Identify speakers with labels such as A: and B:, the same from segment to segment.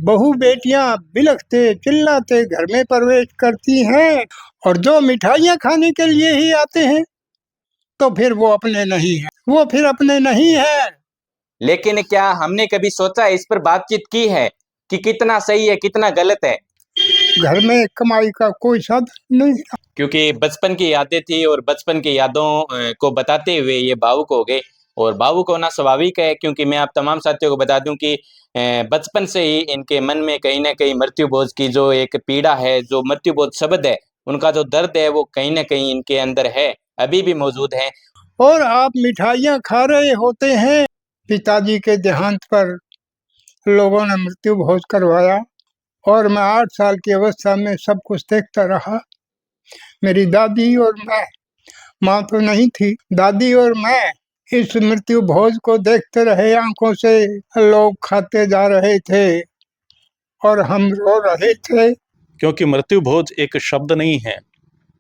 A: बहू बेटियां बिलखते चिल्लाते घर में प्रवेश करती हैं, और जो मिठाइयाँ खाने के लिए ही आते हैं तो फिर वो अपने नहीं है, वो फिर अपने नहीं है।
B: लेकिन क्या हमने कभी सोचा इस पर बातचीत की है कि कितना सही है कितना गलत है?
A: घर में कमाई का कोई साधन नहीं।
B: क्योंकि बचपन की यादें थी और बचपन की यादों को बताते हुए ये भावुक हो गए। और भावुक होना स्वाभाविक है, क्योंकि मैं आप तमाम साथियों को बता दूं कि बचपन से ही इनके मन में कहीं ना कहीं मृत्यु बोझ की जो एक पीड़ा है, जो मृत्यु बोझ शब्द है, उनका जो दर्द है वो कहीं ना कहीं इनके अंदर है, अभी भी मौजूद है।
A: और आप मिठाइयाँ खा रहे होते हैं, पिताजी के देहांत पर लोगों ने मृत्यु भोज करवाया, और मैं 8 साल की अवस्था में सब कुछ देखता रहा। मेरी दादी और मैं, माँ तो नहीं थी, दादी और मैं इस मृत्यु भोज को देखते रहे आंखों से। लोग खाते जा रहे थे और हम रो रहे थे।
C: क्योंकि मृत्यु भोज एक शब्द नहीं है,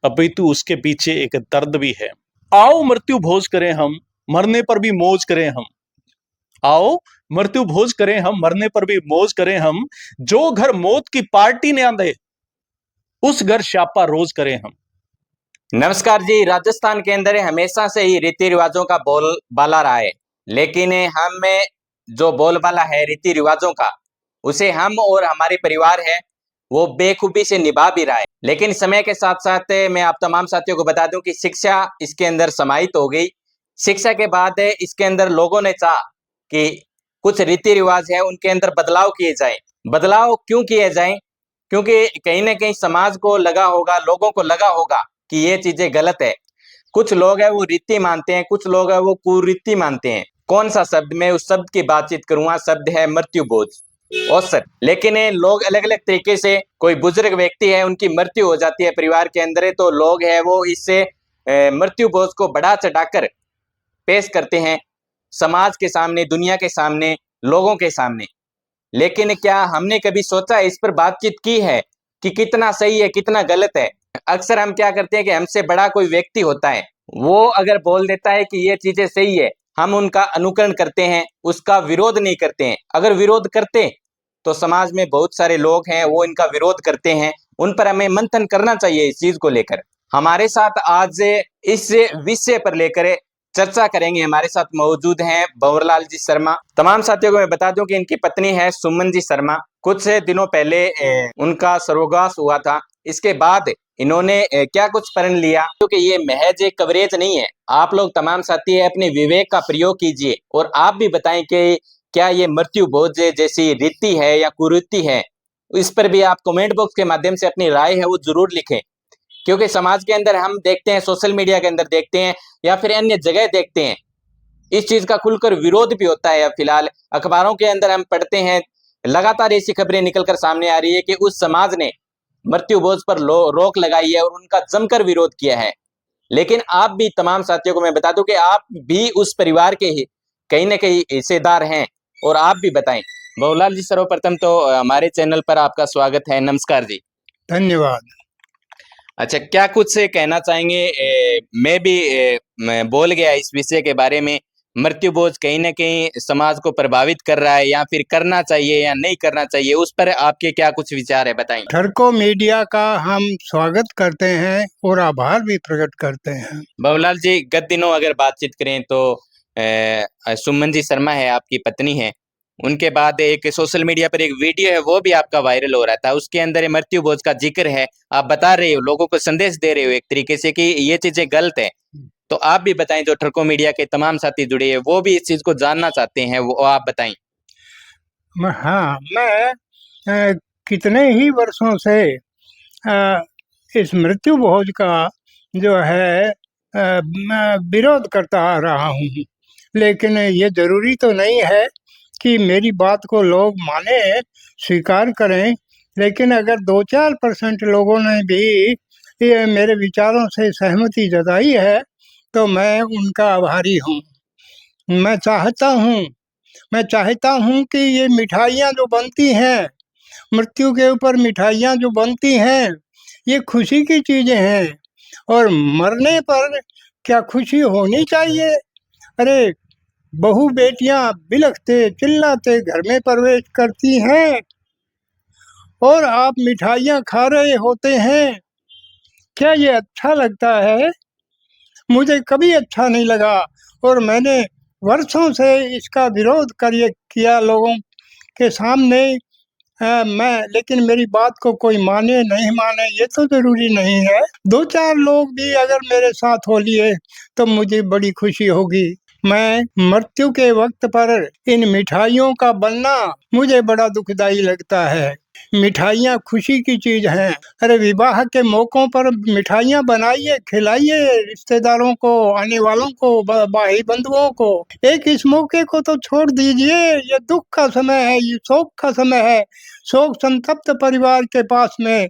C: अपितु उसके पीछे एक दर्द भी है। आओ मृत्यु भोज करें हम, मरने पर भी मौज करें हम। आओ मृत्यु भोज करें हम, मरने पर भी मौज करें हम। जो घर मौत की पार्टी ने आंधे, उस घर शापा रोज करें हम।
B: नमस्कार जी। राजस्थान के अंदर हमेशा से ही रीति रिवाजों का बोलबाला रहा है, लेकिन हमें जो बोलबाला है रीति रिवाजों का, उसे हम और हमारे परिवार है वो बेखूबी से निभा भी रहा है। लेकिन समय के साथ साथ मैं आप तमाम साथियों को बता दूं कि शिक्षा इसके अंदर समाहित हो गई। शिक्षा के बाद इसके अंदर लोगों ने चाहा कि कुछ रीति रिवाज है उनके अंदर बदलाव किए जाए। बदलाव क्यों किए जाए? क्योंकि कहीं ना कहीं समाज को लगा होगा, लोगों को लगा होगा कि ये चीजें गलत है। कुछ लोग है वो रीति मानते हैं, कुछ लोग है वो कुरीति मानते हैं। कौन सा शब्द, मैं उस शब्द की बातचीत करूंगा, शब्द है मृत्यु बोझ, औसत। लेकिन लोग अलग अलग तरीके से, कोई बुजुर्ग व्यक्ति है उनकी मृत्यु हो जाती है परिवार के अंदर, तो लोग है वो इससे मृत्यु बोझ को बढ़ा चढ़ाकर पेश करते हैं समाज के सामने, दुनिया के सामने, लोगों के सामने। लेकिन क्या हमने कभी सोचा इस पर बातचीत की है कि कितना सही है कितना गलत है? अक्सर हम क्या करते हैं कि हमसे बड़ा कोई व्यक्ति होता है, वो अगर बोल देता है कि ये चीजें सही है, हम उनका अनुकरण करते हैं, उसका विरोध नहीं करते हैं। अगर विरोध करते तो समाज में बहुत सारे लोग हैं वो इनका विरोध करते हैं, उन पर हमें मंथन करना चाहिए इस चीज को लेकर। हमारे साथ आज इस विषय पर लेकर चर्चा करेंगे, हमारे साथ मौजूद हैं भंवरलाल जी शर्मा। तमाम साथियों को मैं बता दूं कि इनकी पत्नी है सुमन जी शर्मा। कुछ दिनों पहले उनका सर्वगास हुआ था। इसके बाद इन्होंने क्या कुछ प्रण लिया, क्योंकि ये महज एक कवरेज नहीं है। आप लोग तमाम साथी है अपने विवेक का प्रयोग कीजिए और आप भी बताएं कि क्या ये मृत्यु भोज जैसी रीति है या कुरीति है। इस पर भी आप कमेंट बॉक्स के माध्यम से अपनी राय है वो जरूर लिखें, क्योंकि समाज के अंदर हम देखते हैं, सोशल मीडिया के अंदर देखते हैं या फिर अन्य जगह देखते हैं, इस चीज का खुलकर विरोध भी होता है। फिलहाल अखबारों के अंदर हम पढ़ते हैं, लगातार ऐसी खबरें निकलकर सामने आ रही है कि उस समाज ने मृत्यु भोज पर रोक लगाई है और उनका जमकर विरोध किया है। लेकिन आप भी तमाम साथियों को मैं बता दूं कि आप भी उस परिवार के ही कहीं ना कहीं हिस्सेदार हैं, और आप भी बताएं। भंवरलाल जी, सर्वप्रथम तो हमारे चैनल पर आपका स्वागत है। नमस्कार जी।
A: धन्यवाद।
B: अच्छा, क्या कुछ कहना चाहेंगे? मैं बोल गया इस विषय के बारे में, मृत्यु बोझ कहीं ना कहीं समाज को प्रभावित कर रहा है या फिर करना चाहिए या नहीं करना चाहिए, उस पर आपके क्या कुछ विचार है, बताएं।
A: ठरको मीडिया का हम स्वागत करते हैं और आभार भी प्रकट करते हैं।
B: भंवरलाल जी, गत दिनों अगर बातचीत करें तो सुमन जी शर्मा है आपकी पत्नी है, उनके बाद एक सोशल मीडिया पर एक वीडियो है वो भी आपका वायरल हो रहा था, उसके अंदर मृत्यु भोज का जिक्र है। आप बता रहे हो, लोगों को संदेश दे रहे हो एक तरीके से कि ये चीजें गलत है। तो आप भी बताएं, जो ठरको मीडिया के तमाम साथी जुड़े हैं वो भी इस चीज को जानना चाहते हैं, वो आप बताएं।
A: हाँ, मैं कितने ही वर्षों से इस मृत्यु भोज का जो है मैं विरोध करता आ रहा हूँ, लेकिन ये जरूरी तो नहीं है कि मेरी बात को लोग माने, स्वीकार करें। लेकिन अगर 2-4% लोगों ने भी ये मेरे विचारों से सहमति जताई है तो मैं उनका आभारी हूँ। मैं चाहता हूँ कि ये मिठाइयाँ जो बनती हैं, मृत्यु के ऊपर मिठाइयाँ जो बनती हैं, ये खुशी की चीज़ें हैं, और मरने पर क्या खुशी होनी चाहिए? अरे, बहू बेटियां बिलखते चिल्लाते घर में प्रवेश करती हैं, और आप मिठाइयाँ खा रहे होते हैं। क्या ये अच्छा लगता है? मुझे कभी अच्छा नहीं लगा और मैंने वर्षों से इसका विरोध किया लोगों के सामने। लेकिन मेरी बात को कोई माने नहीं माने ये तो ज़रूरी नहीं है। 2-4 लोग भी अगर मेरे साथ हो लिए तो मुझे बड़ी खुशी होगी। मैं मृत्यु के वक़्त पर इन मिठाइयों का बनना मुझे बड़ा दुखदाई लगता है। मिठाइयाँ खुशी की चीज़ हैं। अरे विवाह के मौकों पर मिठाइयाँ बनाइए, खिलाइए रिश्तेदारों को, आने वालों को, भाई-बंधुओं को। एक इस मौके को तो छोड़ दीजिए, ये दुःख का समय है, ये शोक का समय है। शोक संतप्त परिवार के पास में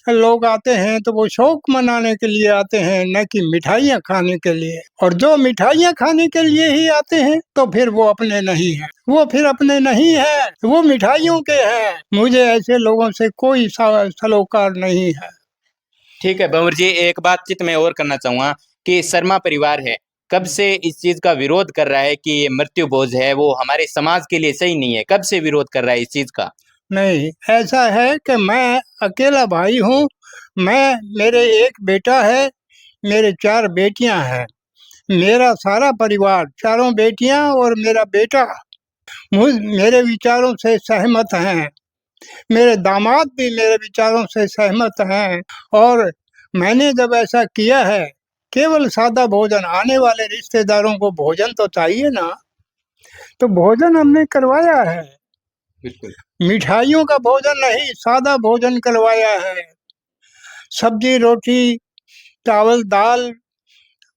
A: लोग आते हैं तो वो शोक मनाने के लिए आते हैं, न कि मिठाइयाँ खाने के लिए। और जो मिठाइयाँ खाने के लिए ही आते हैं तो फिर वो अपने नहीं हैं। वो फिर अपने नहीं हैं, वो मिठाइयों के हैं। मुझे ऐसे लोगों से कोई सरोकार नहीं है।
B: ठीक है भंवर जी, एक बातचीत मैं और करना चाहूंगा कि शर्मा परिवार है, कब से इस चीज का विरोध कर रहा है कि ये मृत्यु भोज है वो हमारे समाज के लिए सही नहीं है? कब से विरोध कर रहा है इस चीज का?
A: नहीं, ऐसा है कि मैं अकेला भाई हूँ। मेरे एक बेटा है, मेरे 4 बेटियाँ हैं। मेरा सारा परिवार, चारों बेटियाँ और मेरा बेटा मेरे विचारों से सहमत हैं। मेरे दामाद भी मेरे विचारों से सहमत हैं और मैंने जब ऐसा किया है, केवल सादा भोजन, आने वाले रिश्तेदारों को भोजन तो चाहिए ना, तो भोजन हमने करवाया है।
B: बिल्कुल।
A: मिठाइयों का भोजन नहीं, सादा भोजन करवाया है। सब्जी, रोटी, चावल, दाल,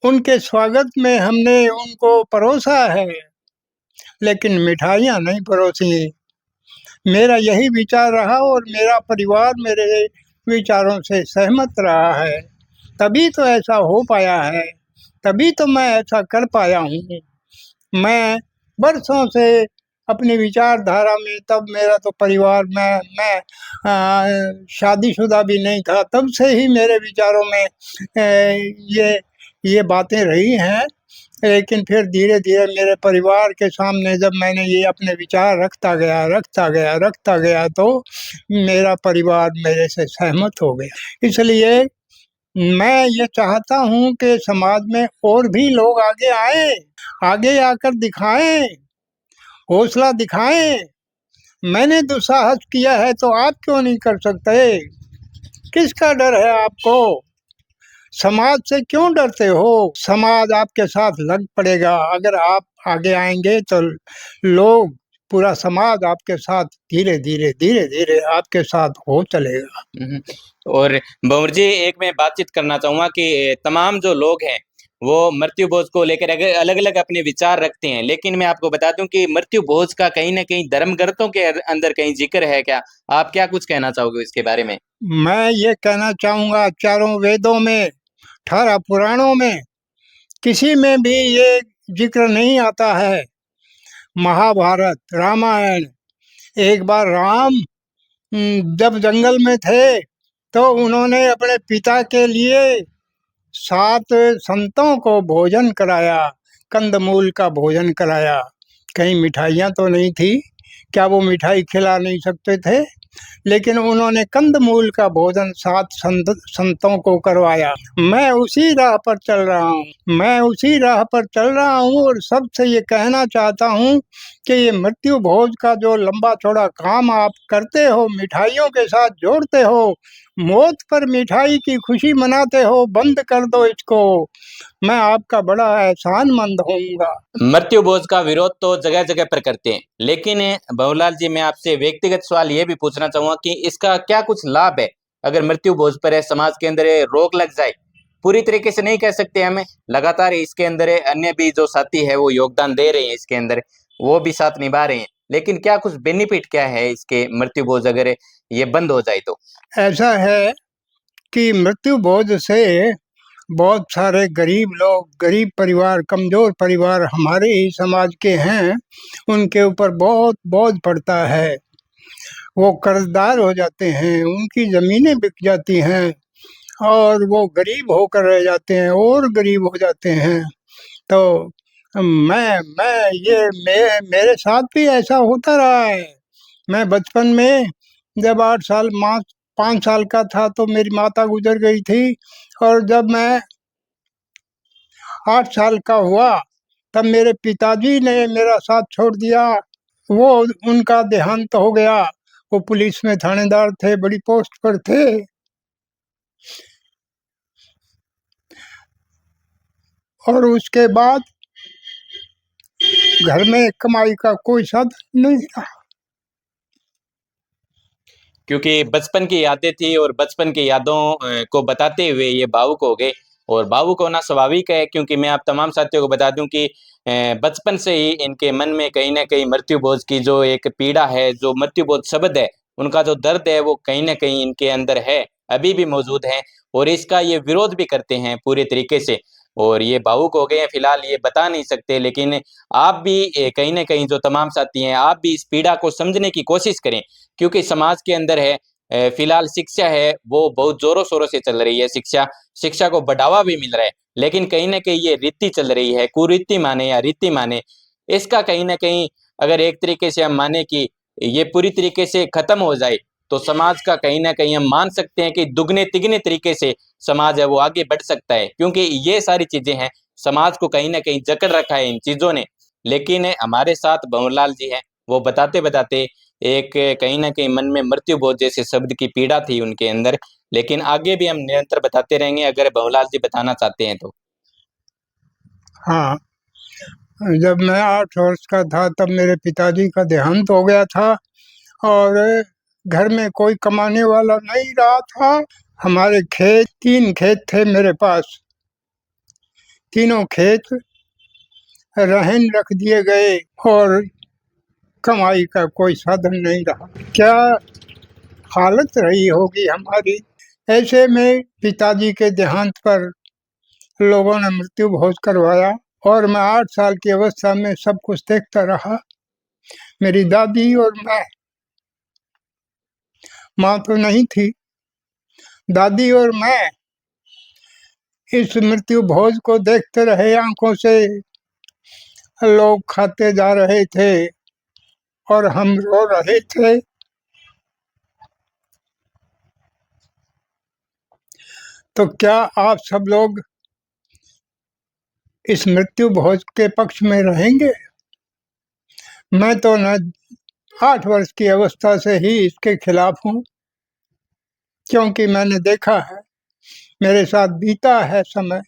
A: उनके स्वागत में हमने उनको परोसा है, लेकिन मिठाइयाँ नहीं परोसी। मेरा यही विचार रहा और मेरा परिवार मेरे विचारों से सहमत रहा है। तभी तो ऐसा हो पाया है, तभी तो मैं ऐसा कर पाया हूँ। मैं बरसों से अपनी विचारधारा में, तब मेरा तो परिवार शादीशुदा भी नहीं था, तब से ही मेरे विचारों में ये बातें रही हैं। लेकिन फिर धीरे-धीरे मेरे परिवार के सामने जब मैंने ये अपने विचार रखता गया तो मेरा परिवार मेरे से सहमत हो गया। इसलिए मैं ये चाहता हूँ कि समाज में और भी लोग आगे आएँ, आगे आकर दिखाएँ, हौसला दिखाएँ। मैंने दुस्साहस किया है तो आप क्यों नहीं कर सकते? किसका डर है आपको? समाज से क्यों डरते हो? समाज आपके साथ लग पड़ेगा। अगर आप आगे आएँगे तो लोग, पूरा समाज आपके साथ धीरे-धीरे आपके साथ हो चलेगा।
B: और भंवर जी, एक मैं बातचीत करना चाहूंगा कि तमाम जो लोग हैं वो मृत्यु भोज को लेकर अलग-अलग अपने विचार रखते हैं, लेकिन मैं आपको बता दूं कि मृत्यु भोज का कहीं न कहीं धर्म ग्रंथों के अंदर कहीं जिक्र है क्या? आप क्या कुछ कहना चाहोगे इसके बारे में?
A: मैं ये कहना चाहूँगा, चारों वेदों में, 18 पुराणों में किसी में भी ये ज़िक्र नहीं आता है। महाभारत, रामायण, एक बार राम जब जंगल में थे तो उन्होंने अपने पिता के लिए 7 संतों को भोजन कराया, कंदमूल का भोजन कराया। कहीं मिठाइयाँ तो नहीं थी, क्या वो मिठाई खिला नहीं सकते थे? लेकिन उन्होंने कंदमूल का भोजन 7 संतों को करवाया। मैं उसी राह पर चल रहा हूँ और सबसे ये कहना चाहता हूँ कि ये मृत्यु भोज का जो लंबा चौड़ा काम आप करते हो, मिठाइयों के साथ जोड़ते हो, मौत पर मिठाई की खुशी मनाते हो, बंद कर दो इसको। मैं आपका बड़ा एहसानमंद होऊँगा।
B: मृत्यु भोज का विरोध तो जगह-जगह पर करते हैं, लेकिन भंवरलाल जी, मैं आपसे व्यक्तिगत सवाल ये भी पूछना चाहूंगा कि इसका क्या कुछ लाभ है अगर मृत्यु भोज पर समाज के अंदर रोक लग जाए? पूरी तरीके से नहीं कह सकते हमें, लगातार इसके अंदर अन्य भी जो साथी है वो योगदान दे रहे हैं इसके अंदर, वो भी साथ निभा रहे हैं, लेकिन क्या कुछ बेनिफिट क्या है इसके मृत्यु भोज अगर ये बंद हो जाए तो?
A: ऐसा है कि मृत्यु भोज से बहुत सारे गरीब लोग, गरीब परिवार, कमज़ोर परिवार हमारे ही समाज के हैं, उनके ऊपर बहुत बोझ पड़ता है। वो कर्ज़दार हो जाते हैं, उनकी ज़मीनें बिक जाती हैं और वो गरीब होकर रह जाते हैं और गरीब हो जाते हैं। तो मैं ये मेरे साथ भी ऐसा होता रहा है। मैं बचपन में जब 5 साल का था तो मेरी माता गुजर गई थी, और जब मैं 8 साल का हुआ तब मेरे पिताजी ने मेरा साथ छोड़ दिया। वो उनका देहांत हो गया। वो पुलिस में थानेदार थे, बड़ी पोस्ट पर थे। और उसके बाद घर में कमाई का कोई साधन नहीं रहा।
B: क्योंकि बचपन की यादें थी और बचपन की यादों को बताते हुए ये भावुक हो गए। और भावुक होना स्वाभाविक है, क्योंकि मैं आप तमाम साथियों को बता दूं कि बचपन से ही इनके मन में कहीं ना कहीं मृत्यु बोझ की जो एक पीड़ा है, जो मृत्यु बोझ शब्द है, उनका जो दर्द है वो कहीं ना कहीं इनके अंदर है, अभी भी मौजूद है। और इसका ये विरोध भी करते हैं पूरे तरीके से। और ये भावुक हो गए हैं, फिलहाल ये बता नहीं सकते, लेकिन आप भी कहीं ना कहीं जो तमाम साथी हैं, आप भी इस पीड़ा को समझने की कोशिश करें। क्योंकि समाज के अंदर है फिलहाल शिक्षा है वो बहुत जोरों शोरों से चल रही है। शिक्षा को बढ़ावा भी मिल रहा है, लेकिन कहीं ना कहीं ये रीति चल रही है, कुरीति माने या रीति माने, इसका कहीं ना कहीं अगर एक तरीके से हम माने कि ये पूरी तरीके से खत्म हो जाए, तो समाज का कहीं ना कहीं हम मान सकते हैं कि दुगने तिगने तरीके से समाज है वो आगे बढ़ सकता है। क्योंकि ये सारी चीजें हैं, समाज को कहीं ना कहीं जकड़ रखा है इन चीजों ने। लेकिन हमारे साथ भंवरलाल जी हैं, वो बताते बताते एक कहीं ना कहीं मन में मृत्यु बोझ जैसे शब्द की पीड़ा थी उनके अंदर। लेकिन आगे भी हम निरंतर बताते रहेंगे अगर भंवरलाल जी बताना चाहते हैं तो।
A: हाँ, जब मैं 8 वर्ष का था तब मेरे पिताजी का देहांत हो गया था, और घर में कोई कमाने वाला नहीं रहा था। हमारे 3 खेत थे मेरे पास। तीनों खेत रहन रख दिए गए, और कमाई का कोई साधन नहीं रहा। क्या हालत रही होगी हमारी। ऐसे में पिताजी के देहांत पर लोगों ने मृत्यु भोज करवाया, और मैं 8 साल की अवस्था में सब कुछ देखता रहा। मेरी दादी और मैं, माँ तो नहीं थी, दादी और मैं इस मृत्यु भोज को देखते रहे आंखों से। लोग खाते जा रहे थे और हम रो रहे थे। तो क्या आप सब लोग इस मृत्यु भोज के पक्ष में रहेंगे? मैं तो न 8 वर्ष की अवस्था से ही इसके खिलाफ हूँ, क्योंकि मैंने देखा है, मेरे साथ बीता है समय।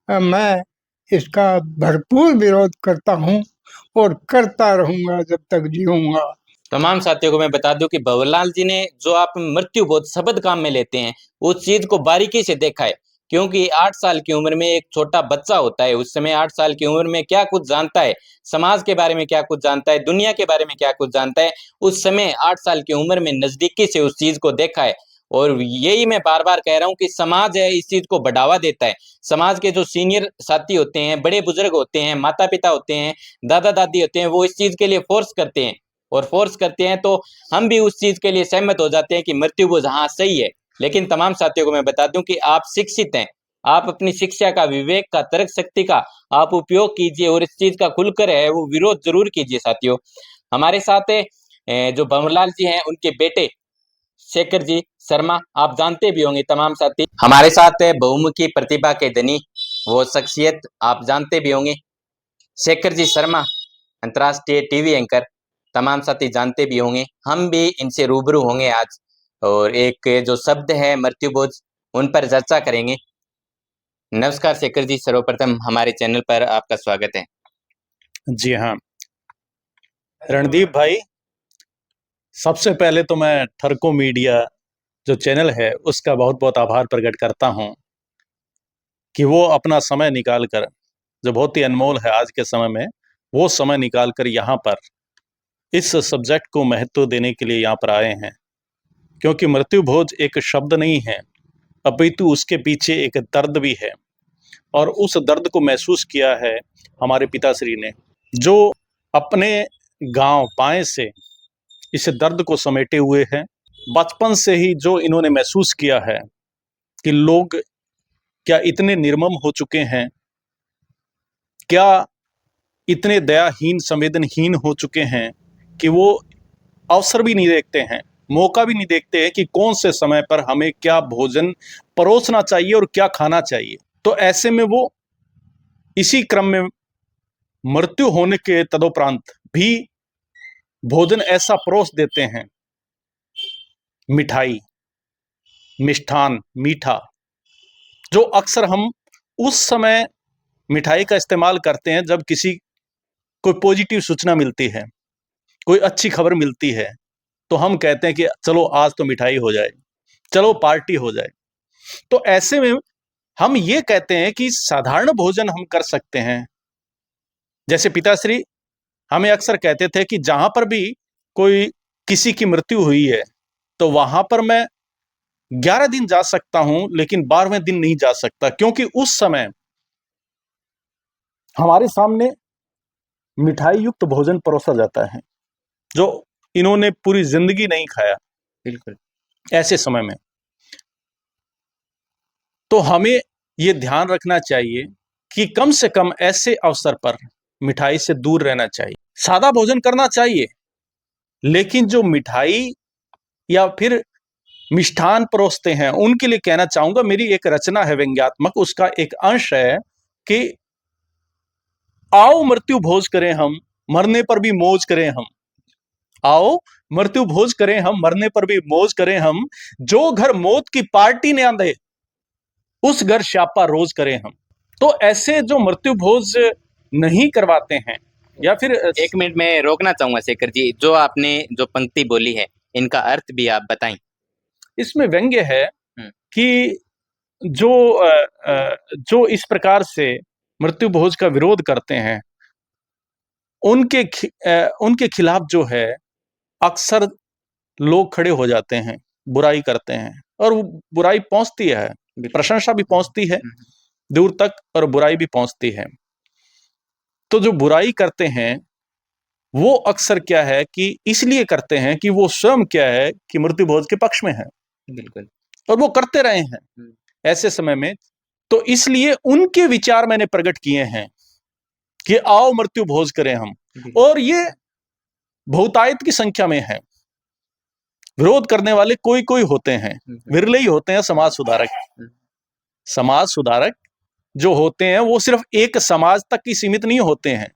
A: मैं इसका भरपूर विरोध करता हूँ और करता रहूँगा जब तक जीऊँगा।
B: तमाम साथियों को मैं बता दूं कि भंवरलाल जी ने जो आप मृत्यु बोध शब्द काम में लेते हैं, उस चीज को बारीकी से देखा है। क्योंकि 8 साल की उम्र में एक छोटा बच्चा होता है, उस समय 8 साल की उम्र में क्या कुछ जानता है, समाज के बारे में क्या कुछ जानता है, दुनिया के बारे में क्या कुछ जानता है, उस समय 8 साल की उम्र में नजदीकी से उस चीज को देखा है। और यही मैं बार बार कह रहा हूँ कि समाज है इस चीज को बढ़ावा देता है। समाज के जो सीनियर साथी होते हैं, बड़े बुजुर्ग होते हैं, माता पिता होते हैं, दादा दादी होते हैं, वो इस चीज के लिए फोर्स करते हैं। और फोर्स करते हैं तो हम भी उस चीज के लिए सहमत हो जाते हैं कि मृत्यु बोझ हाँ सही है। लेकिन तमाम साथियों को मैं बता दूं कि आप शिक्षित हैं, आप अपनी शिक्षा का, विवेक का, तर्क शक्ति का आप उपयोग कीजिए और इस चीज का खुलकर है वो विरोध जरूर कीजिए। साथियों, हमारे साथ जो भंवरलाल जी हैं, उनके बेटे शेखर जी शर्मा, आप जानते भी होंगे तमाम साथी, हमारे साथ है बहुमुखी प्रतिभा के धनी, वो शख्सियत आप जानते भी होंगे, शेखर जी शर्मा, अंतर्राष्ट्रीय टीवी एंकर, तमाम साथी जानते भी होंगे। हम भी इनसे रूबरू होंगे आज, और एक जो शब्द है मृत्यु बोझ, उन पर चर्चा करेंगे। नमस्कार शेखर जी, सर्वप्रथम हमारे चैनल पर आपका स्वागत है।
C: जी हाँ रणदीप भाई, सबसे पहले तो मैं ठरको मीडिया जो चैनल है उसका बहुत बहुत आभार प्रकट करता हूं कि वो अपना समय निकालकर, जो बहुत ही अनमोल है आज के समय में, वो समय निकालकर यहाँ पर इस सब्जेक्ट को महत्व देने के लिए यहाँ पर आए हैं। क्योंकि मृत्यु भोज एक शब्द नहीं है, अपितु उसके पीछे एक दर्द भी है। और उस दर्द को महसूस किया है हमारे पिताश्री ने, जो अपने गांव बाएं से इस दर्द को समेटे हुए हैं। बचपन से ही जो इन्होंने महसूस किया है कि लोग क्या इतने निर्मम हो चुके हैं, क्या इतने दयाहीन, संवेदनहीन हो चुके हैं कि वो अवसर भी नहीं देखते हैं मौका भी नहीं देखते हैं कि कौन से समय पर हमें क्या भोजन परोसना चाहिए और क्या खाना चाहिए। तो ऐसे में वो इसी क्रम में मृत्यु होने के तदुपरांत भी भोजन ऐसा परोस देते हैं, मिठाई, मिष्ठान, मीठा, जो अक्सर हम उस समय मिठाई का इस्तेमाल करते हैं जब किसी कोई पॉजिटिव सूचना मिलती है, कोई अच्छी खबर मिलती है, तो हम कहते हैं कि चलो आज तो मिठाई हो जाए, चलो पार्टी हो जाए। तो ऐसे में हम ये कहते हैं कि साधारण भोजन हम कर सकते हैं। जैसे पिताश्री हमें अक्सर कहते थे कि जहां पर भी कोई किसी की मृत्यु हुई है तो वहां पर मैं 11 दिन जा सकता हूं, लेकिन 12वें दिन नहीं जा सकता, क्योंकि उस समय हमारे सामने मिठाई युक्त भोजन परोसा जाता है जो इन्होंने पूरी जिंदगी नहीं खाया।
B: बिल्कुल।
C: ऐसे समय में तो हमें यह ध्यान रखना चाहिए कि कम से कम ऐसे अवसर पर मिठाई से दूर रहना चाहिए। सादा भोजन करना चाहिए, लेकिन जो मिठाई या फिर मिष्ठान परोसते हैं उनके लिए कहना चाहूंगा, मेरी एक रचना है व्यंग्यात्मक, उसका एक अंश है कि आओ मृत्यु भोज करें हम, मरने पर भी मौज करें हम। आओ मृत्यु भोज करें हम, मरने पर भी मौज करें हम। जो घर मौत की पार्टी ने आंधे, उस घर श्यापा रोज करें हम। तो ऐसे जो मृत्यु भोज नहीं करवाते हैं, या फिर
B: 1 मिनट में रोकना चाहूंगा शेखर जी, जो आपने जो पंक्ति बोली है इनका अर्थ भी आप बताएं।
C: इसमें व्यंग्य है
B: हम्म।
C: कि जो इस प्रकार से मृत्यु भोज का विरोध करते हैं उनके खिलाफ जो है अक्सर लोग खड़े हो जाते हैं, बुराई करते हैं, और वो बुराई पहुंचती है, प्रशंसा भी पहुंचती है दूर तक और बुराई भी पहुंचती है। तो जो बुराई करते हैं वो अक्सर क्या है कि इसलिए करते हैं कि वो स्वयं क्या है कि मृत्यु भोज के पक्ष में है,
B: बिल्कुल,
C: और वो करते रहे हैं ऐसे समय में। तो इसलिए उनके विचार मैंने प्रकट किए हैं कि आओ मृत्यु भोज करें हम, और ये बहुतायत की संख्या में है। विरोध करने वाले कोई कोई होते हैं, विरले ही होते हैं समाज सुधारक। समाज सुधारक जो होते हैं वो सिर्फ एक समाज तक ही सीमित नहीं होते हैं,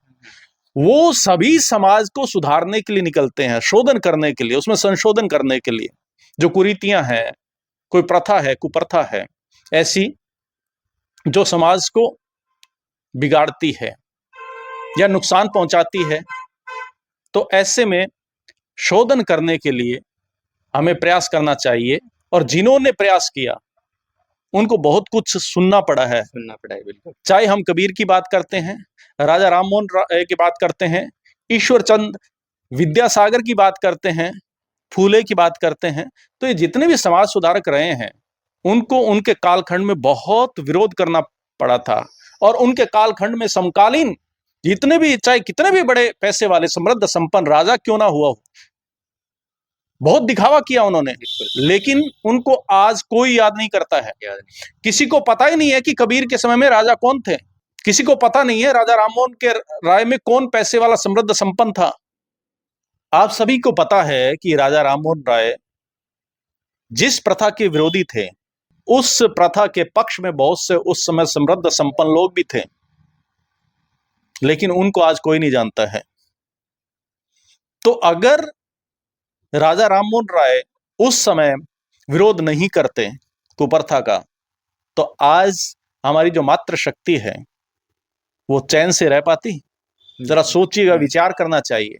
C: वो सभी समाज को सुधारने के लिए निकलते हैं, शोधन करने के लिए, उसमें संशोधन करने के लिए। जो कुरीतियां हैं, कोई प्रथा है, कुप्रथा है ऐसी जो समाज को बिगाड़ती है या नुकसान पहुंचाती है, तो ऐसे में शोधन करने के लिए हमें प्रयास करना चाहिए। और जिन्होंने प्रयास किया उनको बहुत कुछ सुनना पड़ा है, बिल्कुल। चाहे हम कबीर की बात करते हैं, राजा राममोहन राय की बात करते हैं, ईश्वर चंद विद्यासागर की बात करते हैं, फूले की बात करते हैं, तो ये जितने भी समाज सुधारक रहे हैं उनको उनके कालखंड में बहुत विरोध करना पड़ा था। और उनके कालखंड में समकालीन जितने भी, चाहे कितने भी बड़े पैसे वाले समृद्ध संपन्न राजा क्यों ना हुआ हो, बहुत दिखावा किया उन्होंने, लेकिन उनको आज कोई याद नहीं करता है। किसी को पता ही नहीं है कि कबीर के समय में राजा कौन थे, किसी को पता नहीं है राजा राममोहन के राय में कौन पैसे वाला समृद्ध संपन्न था। आप सभी को पता है कि राजा राममोहन राय जिस प्रथा के विरोधी थे, उस प्रथा के पक्ष में बहुत से उस समय समृद्ध संपन्न लोग भी थे, लेकिन उनको आज कोई नहीं जानता है। तो अगर राजा राममोहन राय उस समय विरोध नहीं करते कुप्रथा का, तो आज हमारी जो मातृ शक्ति है वो चैन से रह पाती? जरा सोचिएगा, विचार करना चाहिए।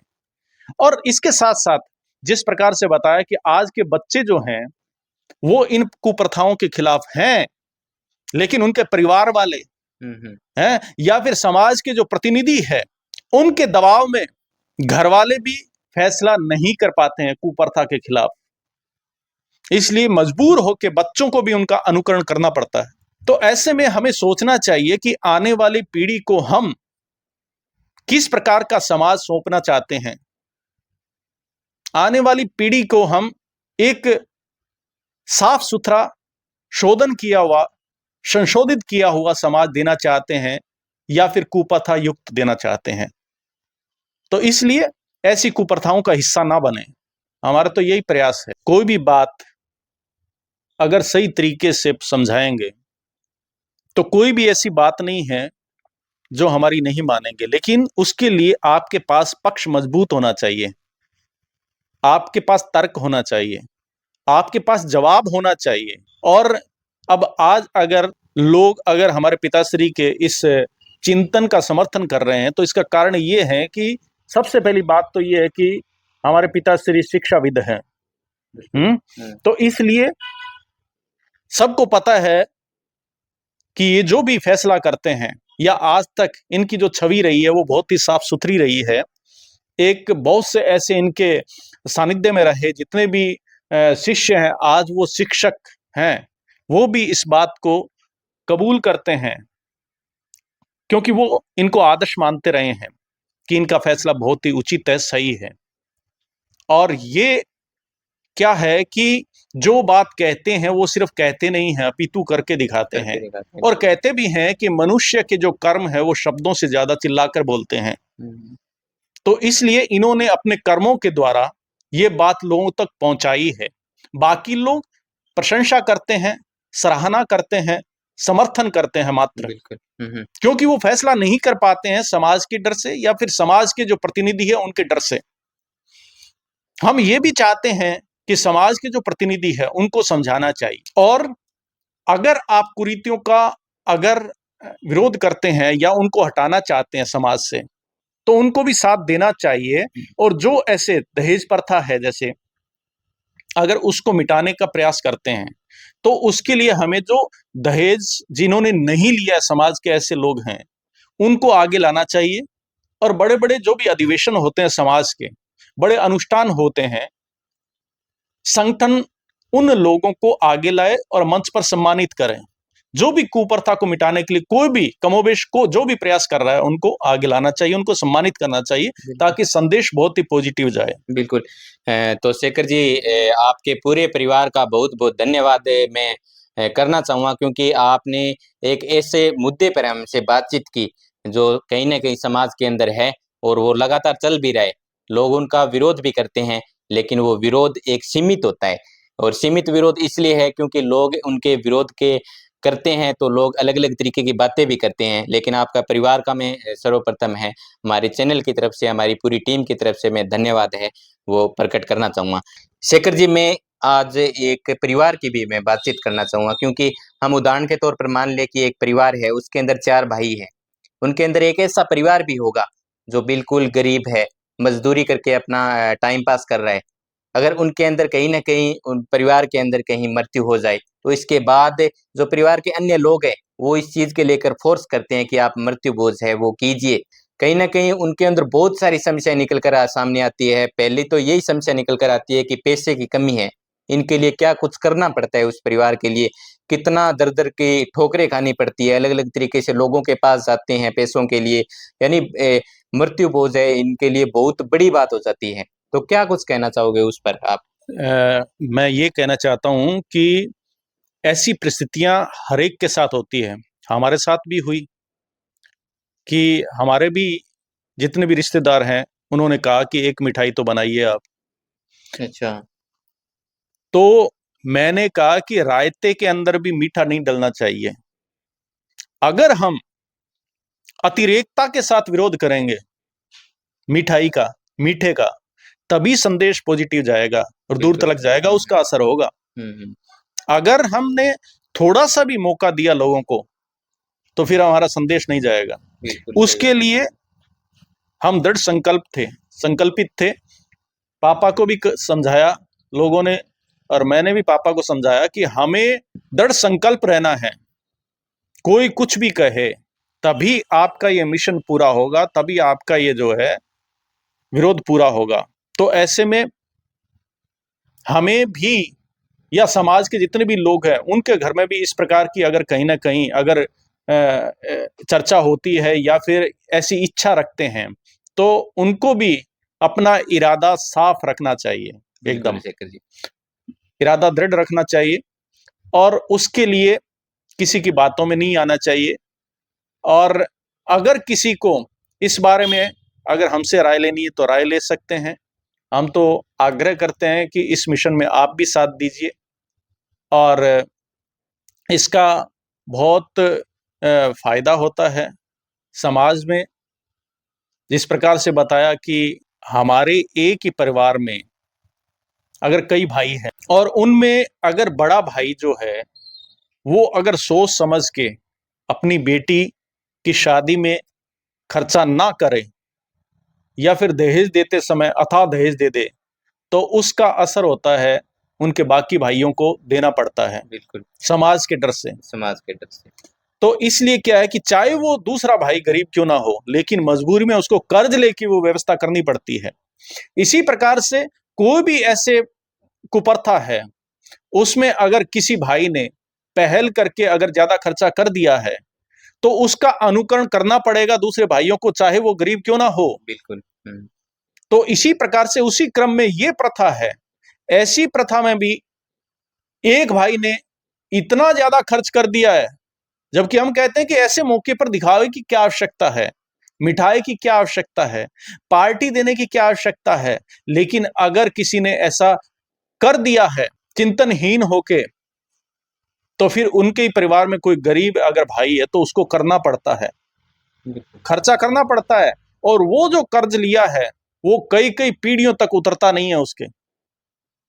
C: और इसके साथ साथ जिस प्रकार से बताया कि आज के बच्चे जो हैं वो इन कुप्रथाओं के खिलाफ हैं, लेकिन उनके परिवार वाले हैं या फिर समाज के जो प्रतिनिधि है उनके दबाव में घर वाले भी फैसला नहीं कर पाते हैं कुप्रथा के खिलाफ, इसलिए मजबूर होकर बच्चों को भी उनका अनुकरण करना पड़ता है। तो ऐसे में हमें सोचना चाहिए कि आने वाली पीढ़ी को हम किस प्रकार का समाज सौंपना चाहते हैं। आने वाली पीढ़ी को हम एक साफ सुथरा, शोधन किया हुआ, संशोधित किया हुआ समाज देना चाहते हैं या फिर कुप्रथा युक्त देना चाहते हैं। तो इसलिए ऐसी कुप्रथाओं का हिस्सा ना बने। हमारा तो यही प्रयास है, कोई भी बात अगर सही तरीके से समझाएंगे तो कोई भी ऐसी बात नहीं है जो हमारी नहीं मानेंगे, लेकिन उसके लिए आपके पास पक्ष मजबूत होना चाहिए, आपके पास तर्क होना चाहिए, आपके पास जवाब होना चाहिए। और अब आज अगर हमारे पिताश्री के इस चिंतन का समर्थन कर रहे हैं तो इसका कारण ये है कि सबसे पहली बात तो ये है कि हमारे पिताश्री शिक्षाविद हैं। तो इसलिए सबको पता है कि ये जो भी फैसला करते हैं या आज तक इनकी जो छवि रही है वो बहुत ही साफ सुथरी रही है। एक बहुत से ऐसे इनके सानिध्य में रहे जितने भी शिष्य हैं, आज वो शिक्षक हैं, वो भी इस बात को कबूल करते हैं क्योंकि वो इनको आदर्श मानते रहे हैं कि इनका फैसला बहुत ही उचित है, सही है। और ये क्या है कि जो बात कहते हैं वो सिर्फ कहते नहीं हैं, अपितु करके दिखाते हैं। और कहते भी हैं कि मनुष्य के जो कर्म है वो शब्दों से ज्यादा चिल्लाकर बोलते हैं। तो इसलिए इन्होंने अपने कर्मों के द्वारा ये बात लोगों तक पहुंचाई है। बाकी लोग प्रशंसा करते हैं, सराहना करते हैं, समर्थन करते हैं मात्र, क्योंकि वो फैसला नहीं कर पाते हैं समाज के डर से या फिर समाज के जो प्रतिनिधि है उनके डर से। हम ये भी चाहते हैं कि समाज के जो प्रतिनिधि है उनको समझाना चाहिए, और अगर आप कुरीतियों का अगर विरोध करते हैं या उनको हटाना चाहते हैं समाज से तो उनको भी साथ देना चाहिए। और जो ऐसे दहेज प्रथा है जैसे, अगर उसको मिटाने का प्रयास करते हैं तो उसके लिए हमें जो दहेज जिन्होंने नहीं लिया है समाज के ऐसे लोग हैं उनको आगे लाना चाहिए। और बड़े बड़े जो भी अधिवेशन होते हैं समाज के, बड़े अनुष्ठान होते हैं, संगठन उन लोगों को आगे लाए और मंच पर सम्मानित करें। जो भी कुप्रथा को मिटाने के लिए कोई भी कमोबेश को जो भी प्रयास कर रहा है उनको आगे लाना चाहिए, उनको सम्मानित करना चाहिए, ताकि संदेश बहुत ही पॉजिटिव जाए।
B: बिल्कुल। तो शेखर जी, आपके पूरे परिवार का बहुत बहुत धन्यवाद मैं करना चाहूँगा, क्योंकि आपने एक ऐसे मुद्दे पर हमसे बातचीत की जो कहीं ना कहीं समाज के अंदर है और वो लगातार चल भी रहा है। लोग उनका विरोध भी करते हैं, लेकिन वो विरोध एक सीमित होता है, और सीमित विरोध इसलिए है क्योंकि लोग उनके विरोध के करते हैं तो लोग अलग अलग तरीके की बातें भी करते हैं। लेकिन आपका परिवार का मैं सर्वप्रथम है हमारे चैनल की तरफ से, हमारी पूरी टीम की तरफ से मैं धन्यवाद है वो प्रकट करना चाहूँगा। शेखर जी, मैं आज एक परिवार की भी मैं बातचीत करना चाहूँगा, क्योंकि हम उदाहरण के तौर पर मान ले कि एक परिवार है, उसके अंदर 4 भाई हैं। उनके अंदर एक ऐसा परिवार भी होगा जो बिल्कुल गरीब है, मजदूरी करके अपना टाइम पास कर रहा है। अगर उनके अंदर कहीं न कहीं उन परिवार के अंदर कहीं मृत्यु हो जाए, तो इसके बाद जो परिवार के अन्य लोग हैं, वो इस चीज़ के लेकर फ़ोर्स करते हैं कि आप मृत्यु भोज है वो कीजिए। कहीं न कहीं उनके अंदर बहुत सारी समस्या निकल कर सामने आती है। पहली तो यही समस्या निकल कर आती है कि पैसे की कमी है। इनके लिए क्या कुछ करना पड़ता है उस परिवार के लिए, कितना दर-दर की ठोकरें खानी पड़ती है, अलग-अलग तरीके से लोगों के पास जाते हैं पैसों के लिए। यानी मृत्यु भोज है इनके लिए बहुत बड़ी बात हो जाती है। तो क्या कुछ कहना चाहोगे उस पर आप?
C: मैं ये कहना चाहता हूं कि ऐसी परिस्थितियां हर एक के साथ होती है, हमारे साथ भी हुई कि हमारे भी जितने भी रिश्तेदार हैं उन्होंने कहा कि एक मिठाई तो बनाइए आप।
B: अच्छा।
C: तो मैंने कहा कि रायते के अंदर भी मीठा नहीं डलना चाहिए। अगर हम अतिरेकता के साथ विरोध करेंगे मिठाई का, मीठे का, तभी संदेश पॉजिटिव जाएगा और दूर तक जाएगा, उसका असर होगा। अगर हमने थोड़ा सा भी मौका दिया लोगों को तो फिर हमारा संदेश नहीं जाएगा। उसके लिए हम दृढ़ संकल्पित थे। पापा को भी समझाया लोगों ने और मैंने भी पापा को समझाया कि हमें दृढ़ संकल्प रहना है। कोई कुछ भी कहे तभी आपका ये मिशन पूरा होगा, तभी आपका ये जो है विरोध पूरा होगा। तो ऐसे में हमें भी या समाज के जितने भी लोग हैं उनके घर में भी इस प्रकार की अगर कहीं ना कहीं अगर चर्चा होती है या फिर ऐसी इच्छा रखते हैं तो उनको भी अपना इरादा साफ रखना चाहिए, एकदम इरादा दृढ़ रखना चाहिए और उसके लिए किसी की बातों में नहीं आना चाहिए। और अगर किसी को इस बारे में अगर हमसे राय लेनी है तो राय ले सकते हैं, हम तो आग्रह करते हैं कि इस मिशन में आप भी साथ दीजिए और इसका बहुत फायदा होता है समाज में। जिस प्रकार से बताया कि हमारे एक ही परिवार में अगर कई भाई हैं और उनमें अगर बड़ा भाई जो है वो अगर सोच समझ के अपनी बेटी की शादी में खर्चा ना करे या फिर दहेज देते समय अथाह दहेज दे दे, तो उसका असर होता है उनके बाकी भाइयों को देना पड़ता है
B: बिल्कुल,
C: समाज के डर से।
B: समाज के डर से।
C: तो इसलिए क्या है कि चाहे वो दूसरा भाई गरीब क्यों ना हो, लेकिन मजबूरी में उसको कर्ज लेके वो व्यवस्था करनी पड़ती है। इसी प्रकार से कोई भी ऐसे कुप्रथा है, उसमें अगर किसी भाई ने पहल करके अगर ज्यादा खर्चा कर दिया है, तो उसका अनुकरण करना पड़ेगा दूसरे भाइयों को, चाहे वो गरीब क्यों ना हो।
B: बिल्कुल।
C: तो इसी प्रकार से उसी क्रम में ये प्रथा है। ऐसी प्रथा में भी एक भाई ने इतना ज्यादा खर्च कर दिया है, जबकि हम कहते हैं कि ऐसे मौके पर दिखावे की क्या आवश्यकता है, मिठाई की क्या आवश्यकता है, पार्टी देने की क्या आवश्यकता है। लेकिन अगर किसी ने ऐसा कर दिया है चिंतनहीन होके, तो फिर उनके ही परिवार में कोई गरीब अगर भाई है तो उसको करना पड़ता है, खर्चा करना पड़ता है। और वो जो कर्ज लिया है वो कई कई पीढ़ियों तक उतरता नहीं है उसके।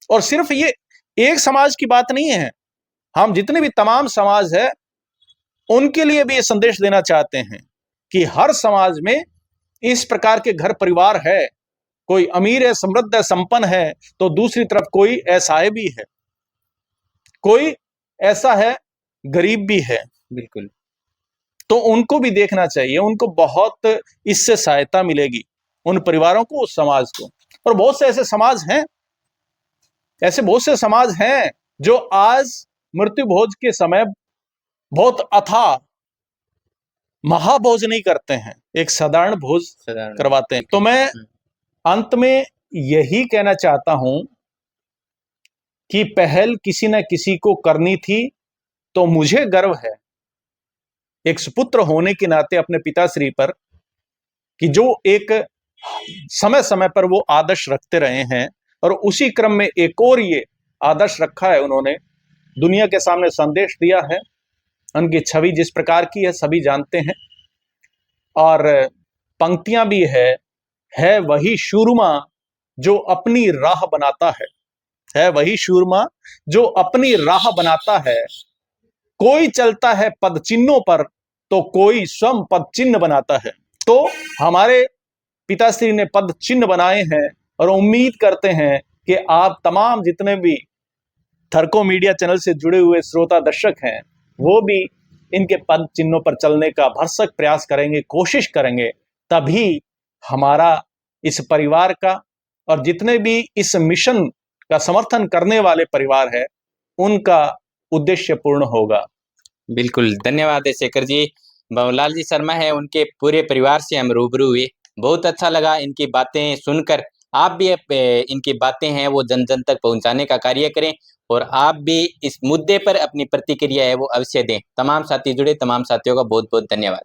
C: और सिर्फ ये एक समाज की बात नहीं है, हम जितने भी तमाम समाज है उनके लिए भी ये संदेश देना चाहते हैं कि हर समाज में इस प्रकार के घर परिवार है। कोई अमीर है, समृद्ध है, संपन्न है, तो दूसरी तरफ कोई असहाय भी है, कोई ऐसा है गरीब भी है।
B: बिल्कुल,
C: तो उनको भी देखना चाहिए, उनको बहुत इससे सहायता मिलेगी, उन परिवारों को, उस समाज को। और बहुत से ऐसे समाज हैं, ऐसे बहुत से समाज हैं जो आज मृत्यु भोज के समय बहुत अथाह महाभोज नहीं करते हैं, एक साधारण भोज
B: साधारण
C: करवाते हैं। तो मैं अंत में यही कहना चाहता हूं कि पहल किसी न किसी को करनी थी, तो मुझे गर्व है एक सुपुत्र होने के नाते अपने पिताश्री पर, कि जो एक समय समय पर वो आदर्श रखते रहे हैं और उसी क्रम में एक और ये आदर्श रखा है उन्होंने, दुनिया के सामने संदेश दिया है। उनकी छवि जिस प्रकार की है सभी जानते हैं। और पंक्तियां भी है वही शूरमा जो अपनी राह बनाता है वही शूरमा जो अपनी राह बनाता है। कोई चलता है पद चिन्हों पर तो कोई स्वयं पद चिन्ह बनाता है। तो हमारे पिताश्री ने पद चिन्ह बनाए हैं और उम्मीद करते हैं कि आप तमाम जितने भी थरको मीडिया चैनल से जुड़े हुए श्रोता दर्शक हैं, वो भी इनके पद चिन्हों पर चलने का भरसक प्रयास करेंगे, कोशिश करेंगे। तभी हमारा इस परिवार का और जितने भी इस मिशन का समर्थन करने वाले परिवार है उनका उद्देश्य पूर्ण होगा।
B: बिल्कुल, धन्यवाद है शेखर जी। बाबूलाल जी शर्मा है, उनके पूरे परिवार से हम रूबरू हुए, बहुत अच्छा लगा इनकी बातें सुनकर। आप भी इनकी बातें हैं वो जन जन तक पहुंचाने का कार्य करें और आप भी इस मुद्दे पर अपनी प्रतिक्रिया है वो अवश्य दें। तमाम साथी जुड़े, तमाम साथियों का बहुत बहुत धन्यवाद।